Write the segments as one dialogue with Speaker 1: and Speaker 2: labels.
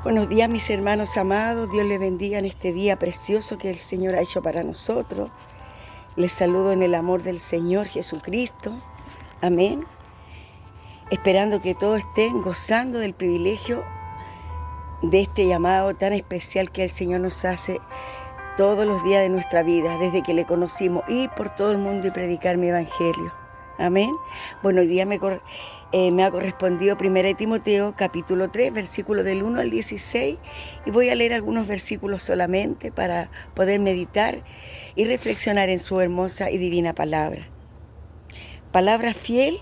Speaker 1: Buenos días, mis hermanos amados. Dios les bendiga en este día precioso que el Señor ha hecho para nosotros. Les saludo en el amor del Señor Jesucristo. Amén. Esperando que todos estén gozando del privilegio de este llamado tan especial que el Señor nos hace todos los días de nuestra vida, desde que le conocimos, ir por todo el mundo y predicar mi evangelio. Amén. Bueno, hoy día me ha correspondido 1 Timoteo capítulo 3, versículos del 1 al 16, y voy a leer algunos versículos solamente para poder meditar y reflexionar en su hermosa y divina palabra. Palabra fiel: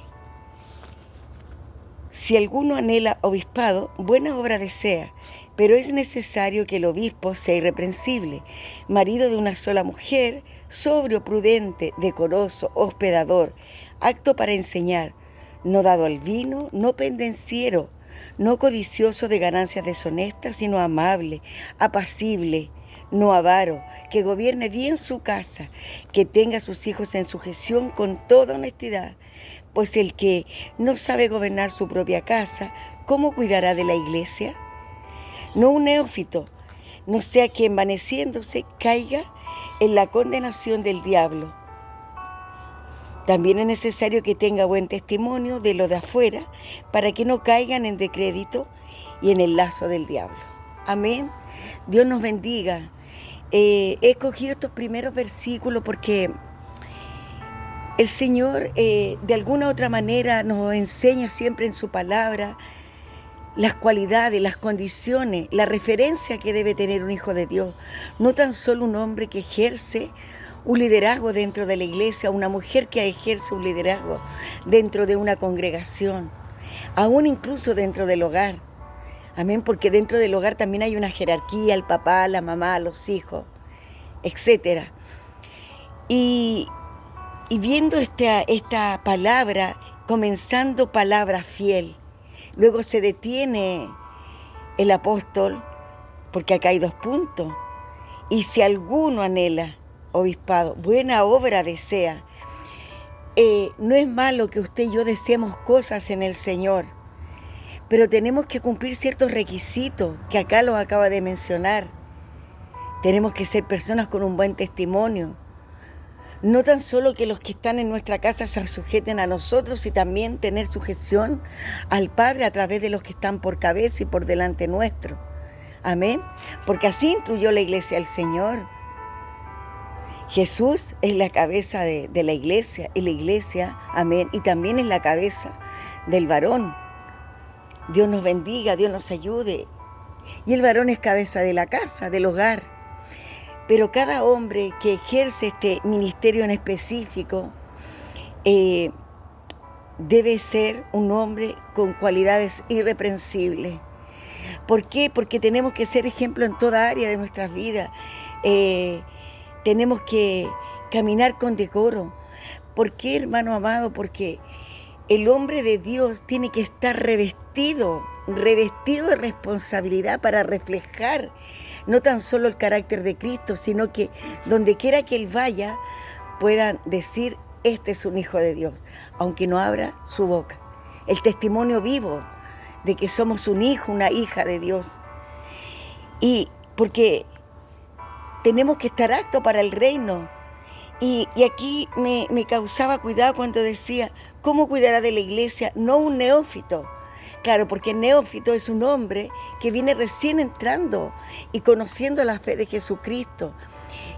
Speaker 1: si alguno anhela obispado, buena obra desea, pero es necesario que el obispo sea irreprensible, marido de una sola mujer, sobrio, prudente, decoroso, hospedador, apto para enseñar, no dado al vino, no pendenciero, no codicioso de ganancias deshonestas, sino amable, apacible, no avaro, que gobierne bien su casa, que tenga a sus hijos en sujeción con toda honestidad. Pues el que no sabe gobernar su propia casa, ¿cómo cuidará de la iglesia? No un neófito, no sea que envaneciéndose caiga en la condenación del diablo. También es necesario que tenga buen testimonio de lo de afuera, para que no caigan en descrédito y en el lazo del diablo. Amén. Dios nos bendiga. He escogido estos primeros versículos porque el Señor de alguna u otra manera nos enseña siempre en su palabra las cualidades, las condiciones, la referencia que debe tener un hijo de Dios. No tan solo un hombre que ejerce un liderazgo dentro de la iglesia, una mujer que ejerce un liderazgo dentro de una congregación, aún incluso dentro del hogar. Amén, porque dentro del hogar también hay una jerarquía: el papá, la mamá, los hijos, etc. Y viendo esta palabra, comenzando palabra fiel, luego se detiene el apóstol, porque acá hay 2 puntos. Y si alguno anhela obispado, buena obra desea. No es malo que usted y yo deseemos cosas en el Señor, pero tenemos que cumplir ciertos requisitos que acá los acaba de mencionar. Tenemos que ser personas con un buen testimonio. No tan solo que los que están en nuestra casa se sujeten a nosotros, y también tener sujeción al Padre a través de los que están por cabeza y por delante nuestro. Amén. Porque así instruyó la iglesia al Señor. Jesús es la cabeza de la iglesia, y la iglesia, amén, y también es la cabeza del varón. Dios nos bendiga, Dios nos ayude. Y el varón es cabeza de la casa, del hogar. Pero cada hombre que ejerce este ministerio en específico debe ser un hombre con cualidades irreprensibles. ¿Por qué? Porque tenemos que ser ejemplo en toda área de nuestras vidas. Tenemos que caminar con decoro. ¿Por qué, hermano amado? Porque el hombre de Dios tiene que estar revestido de responsabilidad para reflejar no tan solo el carácter de Cristo, sino que donde quiera que Él vaya, puedan decir: este es un hijo de Dios, aunque no abra su boca. El testimonio vivo de que somos un hijo, una hija de Dios. Y porque tenemos que estar aptos para el reino. Y aquí me causaba cuidado cuando decía: ¿cómo cuidará de la iglesia? No un neófito. Claro, porque el neófito es un hombre que viene recién entrando y conociendo la fe de Jesucristo.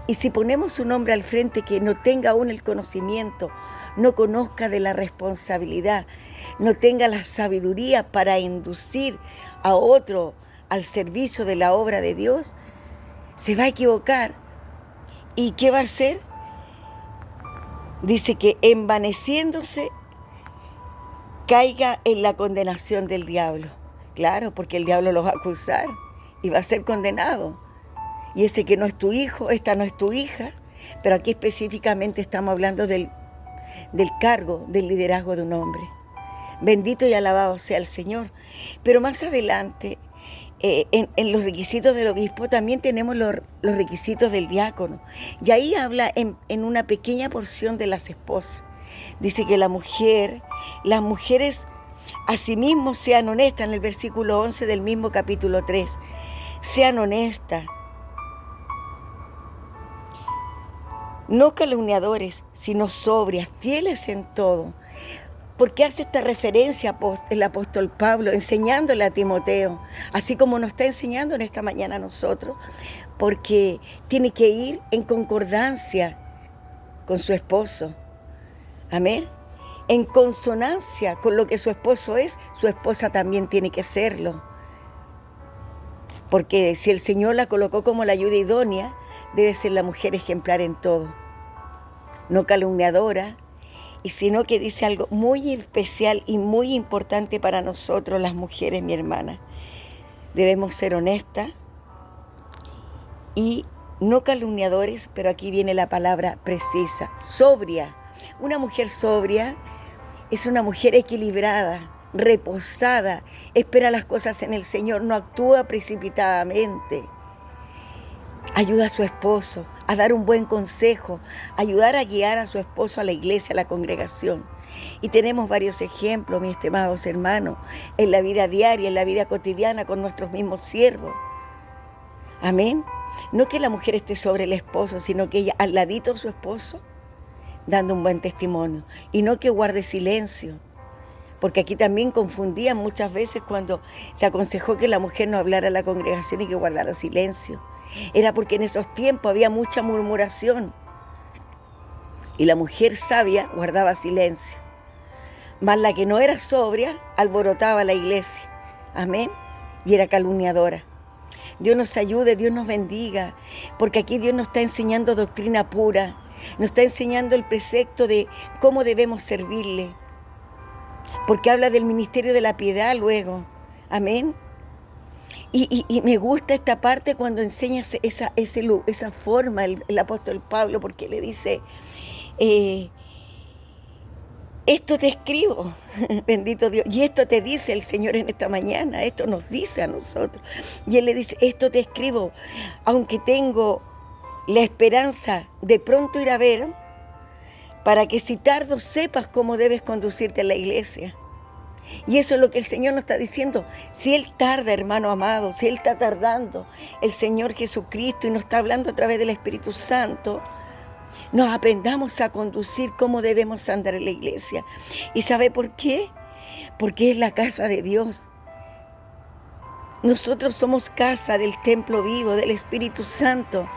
Speaker 1: Y si ponemos un hombre al frente que no tenga aún el conocimiento, no conozca de la responsabilidad, no tenga la sabiduría para inducir a otro al servicio de la obra de Dios, se va a equivocar. ¿Y qué va a hacer? Dice que envaneciéndose caiga en la condenación del diablo. Claro, porque el diablo los va a acusar y va a ser condenado. Y ese que no es tu hijo, esta no es tu hija. Pero aquí específicamente estamos hablando del cargo, del liderazgo de un hombre. Bendito y alabado sea el Señor. Pero más adelante, en los requisitos del obispo, también tenemos los requisitos del diácono. Y ahí habla en una pequeña porción de las esposas. Dice que las mujeres Asimismo, sean honestas, en el versículo 11 del mismo capítulo 3. Sean honestas, no calumniadores, sino sobrias, fieles en todo. ¿Por qué hace esta referencia el apóstol Pablo, enseñándole a Timoteo, así como nos está enseñando en esta mañana a nosotros? Porque tiene que ir en concordancia con su esposo. Amén. En consonancia con lo que su esposo es, su esposa también tiene que serlo. Porque si el Señor la colocó como la ayuda idónea, debe ser la mujer ejemplar en todo. No calumniadora, y sino que dice algo muy especial y muy importante para nosotros las mujeres, mi hermana. Debemos ser honestas y no calumniadores, pero aquí viene la palabra precisa, sobria. Una mujer sobria es una mujer equilibrada, reposada, espera las cosas en el Señor, no actúa precipitadamente. Ayuda a su esposo a dar un buen consejo, ayudar a guiar a su esposo a la iglesia, a la congregación. Y tenemos varios ejemplos, mis estimados hermanos, en la vida diaria, en la vida cotidiana con nuestros mismos siervos. Amén. No que la mujer esté sobre el esposo, sino que ella al ladito de su esposo, dando un buen testimonio. Y no que guarde silencio. Porque aquí también confundían muchas veces cuando se aconsejó que la mujer no hablara a la congregación y que guardara silencio. Era porque en esos tiempos había mucha murmuración. Y la mujer sabia guardaba silencio. Mas la que no era sobria alborotaba la iglesia. Amén. Y era calumniadora. Dios nos ayude, Dios nos bendiga. Porque aquí Dios nos está enseñando doctrina pura. Nos está enseñando el precepto de cómo debemos servirle. Porque habla del ministerio de la piedad luego. Amén. Y me gusta esta parte cuando enseña esa forma el apóstol Pablo, porque le dice, esto te escribo, bendito Dios, y esto te dice el Señor en esta mañana, esto nos dice a nosotros. Y Él le dice, esto te escribo, aunque tengo la esperanza de pronto ir a ver, para que si tardo sepas cómo debes conducirte a la iglesia. Y eso es lo que el Señor nos está diciendo. Si Él tarda, hermano amado, si Él está tardando, el Señor Jesucristo, y nos está hablando a través del Espíritu Santo, nos aprendamos a conducir cómo debemos andar en la iglesia. ¿Y sabe por qué? Porque es la casa de Dios. Nosotros somos casa del templo vivo, del Espíritu Santo.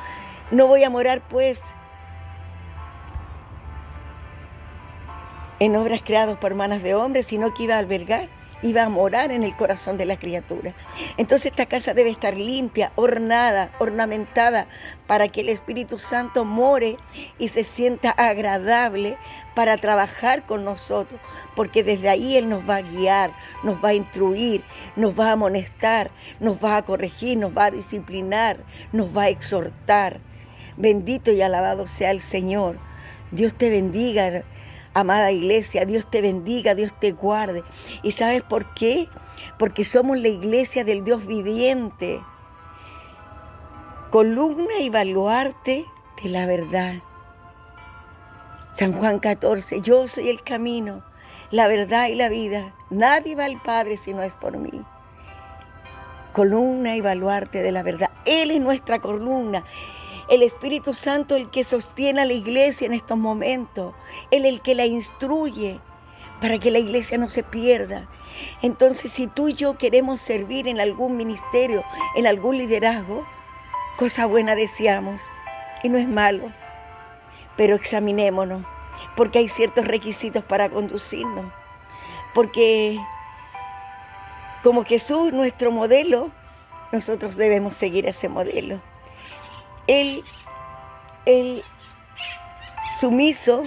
Speaker 1: No voy a morar, pues, en obras creadas por manos de hombres, sino que iba a albergar, iba a morar en el corazón de la criatura. Entonces esta casa debe estar limpia, ornada, ornamentada, para que el Espíritu Santo more y se sienta agradable para trabajar con nosotros, porque desde ahí Él nos va a guiar, nos va a instruir, nos va a amonestar, nos va a corregir, nos va a disciplinar, nos va a exhortar. Bendito y alabado sea el Señor. Dios te bendiga, amada iglesia, Dios te bendiga, Dios te guarde. ¿Y sabes por qué? Porque somos la iglesia del Dios viviente, columna y baluarte de la verdad. San Juan 14, yo soy el camino, la verdad y la vida. Nadie va al Padre si no es por mí. Columna y baluarte de la verdad. Él es nuestra columna. El Espíritu Santo, el que sostiene a la iglesia en estos momentos. Él el que la instruye para que la iglesia no se pierda. Entonces, si tú y yo queremos servir en algún ministerio, en algún liderazgo, cosa buena deseamos. Y no es malo. Pero examinémonos, porque hay ciertos requisitos para conducirnos. Porque como Jesús, nuestro modelo, nosotros debemos seguir ese modelo. Él sumiso,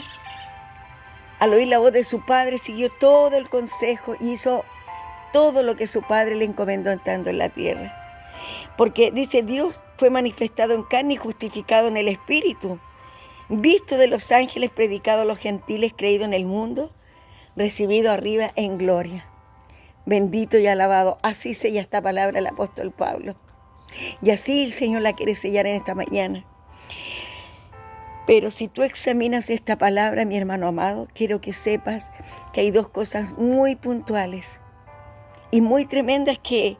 Speaker 1: al oír la voz de su padre, siguió todo el consejo y hizo todo lo que su padre le encomendó estando en la tierra. Porque dice, Dios fue manifestado en carne y justificado en el Espíritu, visto de los ángeles, predicado a los gentiles, creído en el mundo, recibido arriba en gloria. Bendito y alabado. Así sella esta palabra el apóstol Pablo. Y así el Señor la quiere sellar en esta mañana. Pero si tú examinas esta palabra, mi hermano amado, quiero que sepas que hay dos cosas muy puntuales y muy tremendas que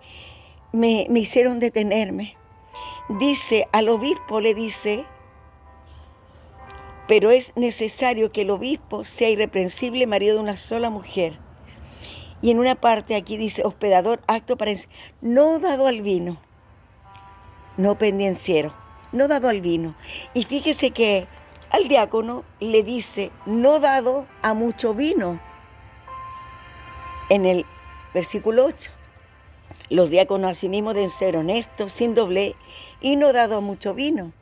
Speaker 1: me hicieron detenerme. Dice, al obispo le dice, pero es necesario que el obispo sea irreprensible, marido de una sola mujer. Y en una parte aquí dice, hospedador, acto para no dado al vino, no pendenciero, no dado al vino. Y fíjese que al diácono le dice, no dado a mucho vino. En el versículo 8, los diáconos asimismo deben ser honestos, sin doblez y no dado a mucho vino.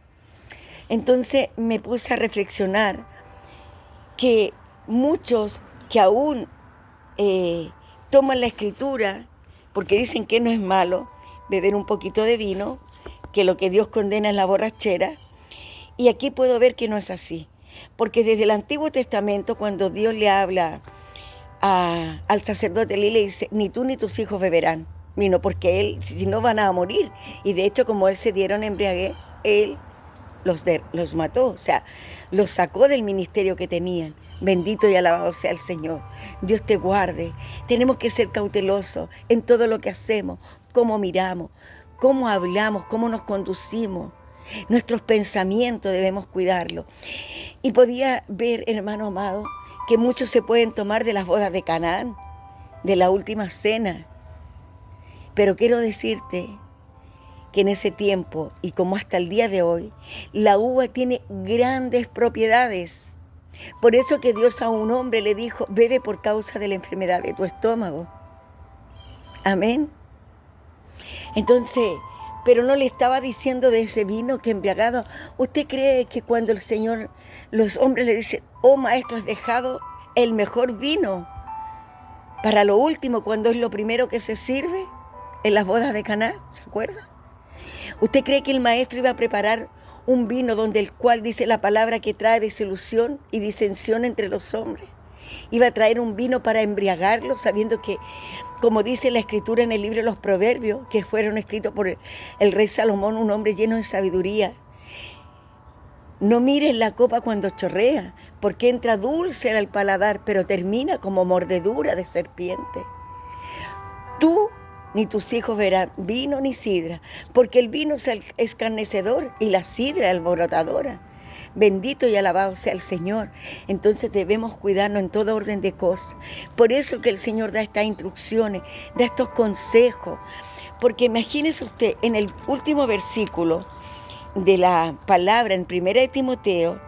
Speaker 1: Entonces me puse a reflexionar que muchos que aún toman la escritura, porque dicen que no es malo beber un poquito de vino, que lo que Dios condena es la borrachera, y aquí puedo ver que no es así, porque desde el Antiguo Testamento, cuando Dios le habla al sacerdote, le dice, ni tú ni tus hijos beberán vino, porque él, si no, van a morir, y de hecho como él se dieron embriaguez, él los mató, o sea, los sacó del ministerio que tenían. Bendito y alabado sea el Señor. Dios te guarde. Tenemos que ser cautelosos en todo lo que hacemos, cómo miramos, cómo hablamos, cómo nos conducimos. Nuestros pensamientos debemos cuidarlos. Y podía ver, hermano amado, que muchos se pueden tomar de las bodas de Canaán, de la última cena. Pero quiero decirte que en ese tiempo, y como hasta el día de hoy, la uva tiene grandes propiedades. Por eso que Dios a un hombre le dijo, bebe por causa de la enfermedad de tu estómago. Amén. Entonces, pero no le estaba diciendo de ese vino que embriagado. ¿Usted cree que cuando el Señor, los hombres le dicen, oh maestro, has dejado el mejor vino para lo último, cuando es lo primero que se sirve en las bodas de Caná? ¿Se acuerda? ¿Usted cree que el maestro iba a preparar un vino donde el cual dice la palabra que trae desilusión y disensión entre los hombres? Iba a traer un vino para embriagarlos, sabiendo que, como dice la escritura en el libro de los Proverbios, que fueron escritos por el rey Salomón, un hombre lleno de sabiduría. No mires la copa cuando chorrea, porque entra dulce al paladar, pero termina como mordedura de serpiente. Tú ni tus hijos verán vino ni sidra, porque el vino es escarnecedor y la sidra alborotadora. Bendito y alabado sea el Señor. Entonces debemos cuidarnos en todo orden de cosas. Por eso que el Señor da estas instrucciones, da estos consejos. Porque imagínese usted, en el último versículo de la palabra en 1 de Timoteo,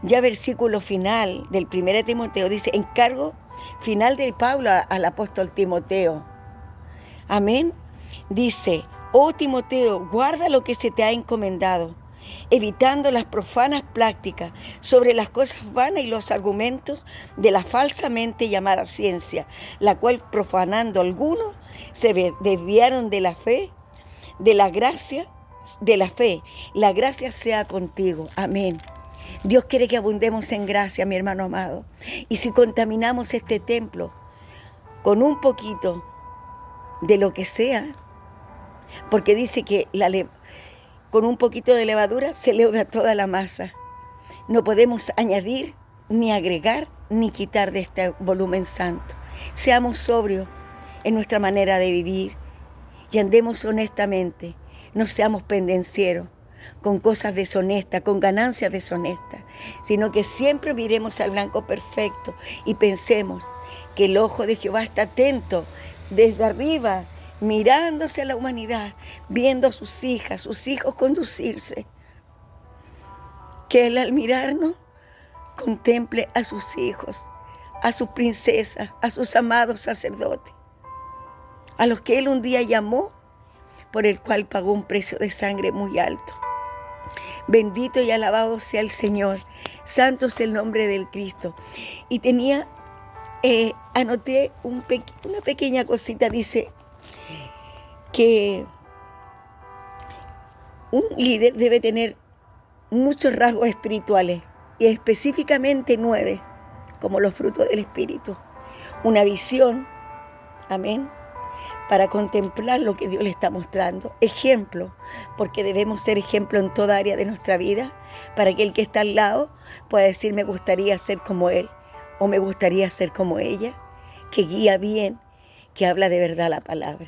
Speaker 1: ya versículo final del 1 de Timoteo, dice, encargo final de Pablo al apóstol Timoteo. Amén. Dice, oh Timoteo, guarda lo que se te ha encomendado, evitando las profanas prácticas sobre las cosas vanas y los argumentos de la falsamente llamada ciencia, la cual profanando algunos se desviaron de la fe, de la gracia, de la fe. La gracia sea contigo. Amén. Dios quiere que abundemos en gracia, mi hermano amado. Y si contaminamos este templo con un poquito de lo que sea, porque dice que con un poquito de levadura se leuda toda la masa. No podemos añadir, ni agregar, ni quitar de este volumen santo. Seamos sobrios en nuestra manera de vivir y andemos honestamente. No seamos pendencieros con cosas deshonestas, con ganancias deshonestas, sino que siempre miremos al blanco perfecto y pensemos que el ojo de Jehová está atento desde arriba, mirándose a la humanidad, viendo a sus hijas, sus hijos conducirse. Que Él al mirarnos contemple a sus hijos, a sus princesas, a sus amados sacerdotes, a los que Él un día llamó, por el cual pagó un precio de sangre muy alto. Bendito y alabado sea el Señor. Santo es el nombre del Cristo. Y anoté una pequeña cosita. Dice que un líder debe tener muchos rasgos espirituales, y específicamente 9, como los frutos del Espíritu. Una visión, amén, para contemplar lo que Dios le está mostrando. Ejemplo, porque debemos ser ejemplo en toda área de nuestra vida, para que el que está al lado pueda decir, me gustaría ser como él, o me gustaría ser como ella. Que guía bien, que habla de verdad la palabra.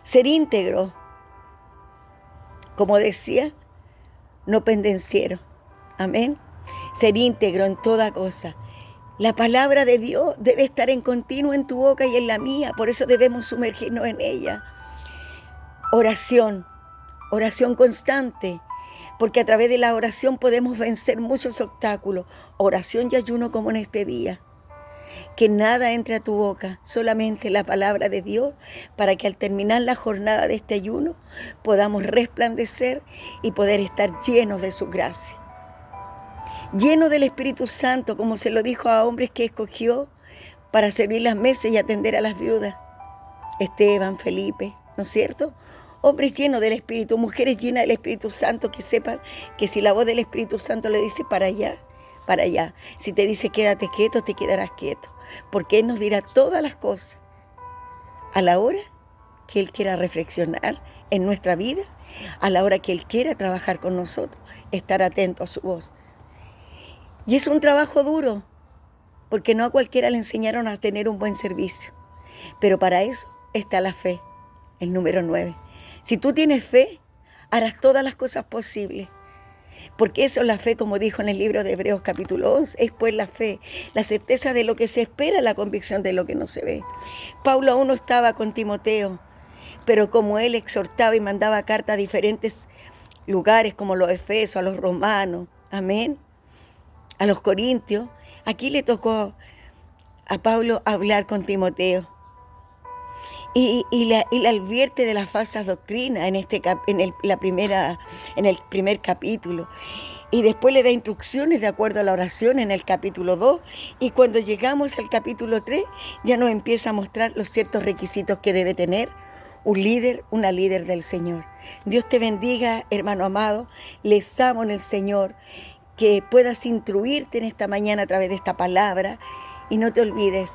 Speaker 1: Ser íntegro, como decía, no pendenciero. Amén. Ser íntegro en toda cosa. La palabra de Dios debe estar en continuo en tu boca y en la mía. Por eso debemos sumergirnos en ella. Oración, oración constante. Porque a través de la oración podemos vencer muchos obstáculos. Oración y ayuno como en este día. Que nada entre a tu boca, solamente la palabra de Dios, para que al terminar la jornada de este ayuno podamos resplandecer y poder estar llenos de su gracia. Llenos del Espíritu Santo, como se lo dijo a hombres que escogió para servir las mesas y atender a las viudas. Esteban, Felipe, ¿no es cierto? Hombres llenos del Espíritu, mujeres llenas del Espíritu Santo, que sepan que si la voz del Espíritu Santo le dice para allá, para allá. Si te dice quédate quieto, te quedarás quieto. Porque Él nos dirá todas las cosas a la hora que Él quiera reflexionar en nuestra vida, a la hora que Él quiera trabajar con nosotros, estar atento a su voz. Y es un trabajo duro, porque no a cualquiera le enseñaron a tener un buen servicio. Pero para eso está la fe, el número 9. Si tú tienes fe, harás todas las cosas posibles. Porque eso es la fe, como dijo en el libro de Hebreos capítulo 11, es pues la fe, la certeza de lo que se espera, la convicción de lo que no se ve. Pablo aún no estaba con Timoteo, pero como él exhortaba y mandaba cartas a diferentes lugares, como los Efesios, a los romanos, amén, a los corintios, aquí le tocó a Pablo hablar con Timoteo. Y le advierte de las falsas doctrinas en el primer capítulo. Y después le da instrucciones de acuerdo a la oración en el capítulo 2. Y cuando llegamos al capítulo 3, ya nos empieza a mostrar los ciertos requisitos que debe tener un líder, una líder del Señor. Dios te bendiga, hermano amado. Les amo en el Señor. Que puedas instruirte en esta mañana a través de esta palabra. Y no te olvides,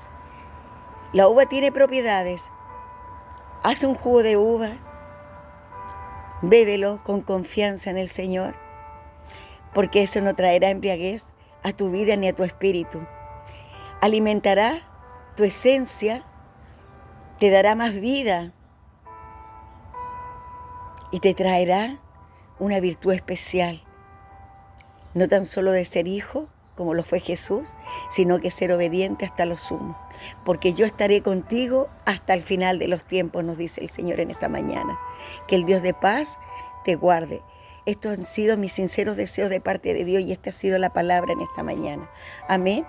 Speaker 1: la uva tiene propiedades. Haz un jugo de uva, bébelo con confianza en el Señor, porque eso no traerá embriaguez a tu vida ni a tu espíritu. Alimentará tu esencia, te dará más vida y te traerá una virtud especial, no tan solo de ser hijo, como lo fue Jesús, sino que ser obediente hasta lo sumo. Porque yo estaré contigo hasta el final de los tiempos, nos dice el Señor en esta mañana. Que el Dios de paz te guarde. Estos han sido mis sinceros deseos de parte de Dios y esta ha sido la palabra en esta mañana. Amén.